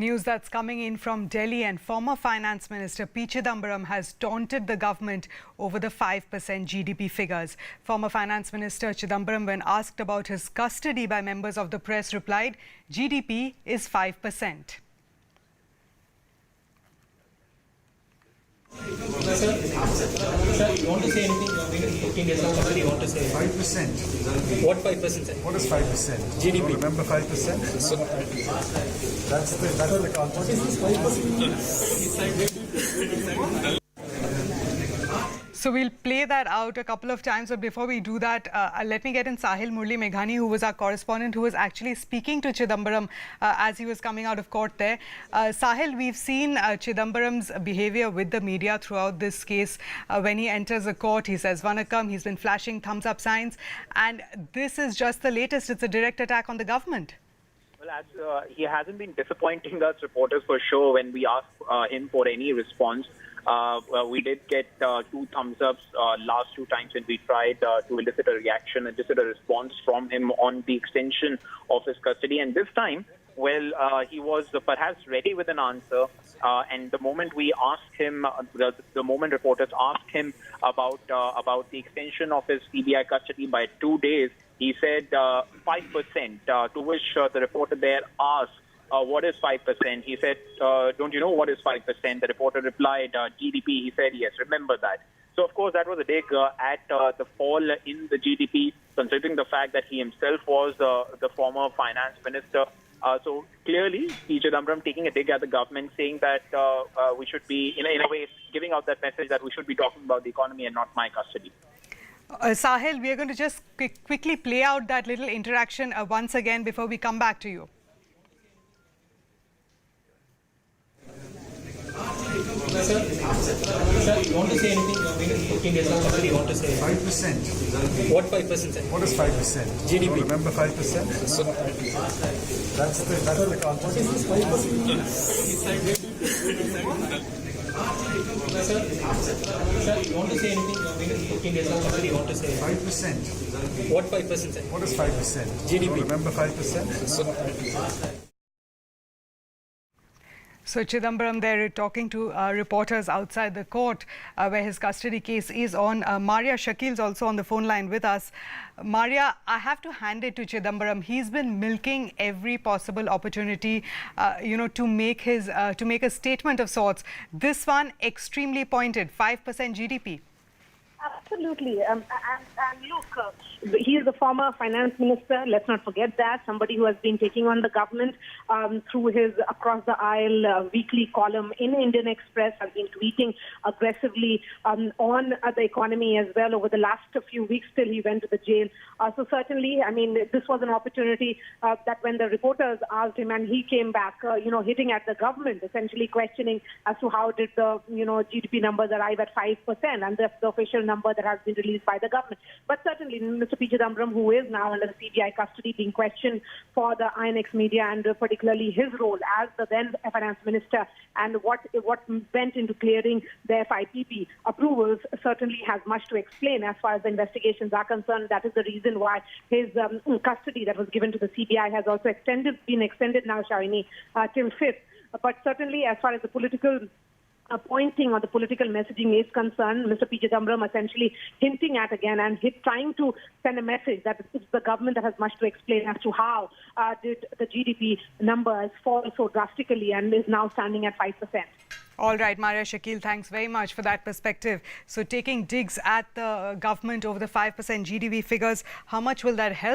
News that's coming in from Delhi, and former Finance Minister P. Chidambaram has taunted the government over the 5% GDP figures. Former Finance Minister Chidambaram, when asked about his custody by members of the press, replied, GDP is 5%. Sir, you want to say anything? You have been 15 days now. You want to say 5%. What 5%? Sir? What is 5%? GDP. You remember 5%? So, That's the context. So we'll play that out a couple of times, but before we do that, let me get in Sahil Murli Meghani, who was our correspondent, who was actually speaking to Chidambaram as he was coming out of court there. Sahil, we've seen Chidambaram's behavior with the media throughout this case. When he enters a court, he says "Vanakkam," he's been flashing thumbs up signs, and this is just the latest. It's a direct attack on the government. Well, he hasn't been disappointing us reporters for sure when we ask him for any response. We did get 2 thumbs ups last 2 times when we tried to elicit a reaction, elicit a response from him on the extension of his custody. And this time, well, he was perhaps ready with an answer. And the moment we asked him, the moment reporters asked him about the extension of his CBI custody by 2 days, he said 5%, to which the reporter there asked, what is 5%? He said, don't you know what is 5%? The reporter replied, GDP. He said, yes, remember that. So, of course, that was a dig at the fall in the GDP, considering the fact that he himself was the former finance minister. So, clearly, P. Chidambaram taking a dig at the government, saying that we should be, in a way, giving out that message that we should be talking about the economy and not my custody. Sahil, we are going to just quickly play out that little interaction once again before we come back to you. sir, you want to say anything? You have been 15 days now. You want to say 5%. What 5%? Sir? What is 5%? GDP. You remember 5%? So, That's the context. Sir, you want to say anything? You have been 15 days now. You want to say 5%. What 5%? Sir? What is 5%? GDP. You remember 5%? So Chidambaram there talking to reporters outside the court where his custody case is on. Maria Shakil's also on the phone line with us. Maria, I have to hand it to Chidambaram. He's been milking every possible opportunity, to make a statement of sorts. This one extremely pointed, 5% GDP. Absolutely. And look, he is a former finance minister. Let's not forget that. Somebody who has been taking on the government through his across the aisle weekly column in Indian Express, has been tweeting aggressively on the economy as well over the last few weeks till he went to the jail. So certainly, I mean, this was an opportunity that when the reporters asked him and he came back, hitting at the government, essentially questioning as to how did the, GDP numbers arrive at 5%, and the official number that has been released by the government. But certainly, Mr. P. Chidambaram, who is now under the CBI custody, being questioned for the INX media and particularly his role as the then finance minister and what went into clearing the FIPP approvals, certainly has much to explain as far as the investigations are concerned. That is the reason why his custody that was given to the CBI has also been extended now, Shawini, till 5th. But certainly, as far as the political pointing or the political messaging is concerned, Mr. P. Chidambaram essentially hinting at again and trying to send a message that it's the government that has much to explain as to how did the GDP numbers fall so drastically and is now standing at 5%. All right, Maria Shakil, thanks very much for that perspective. So taking digs at the government over the 5% GDP figures, how much will that help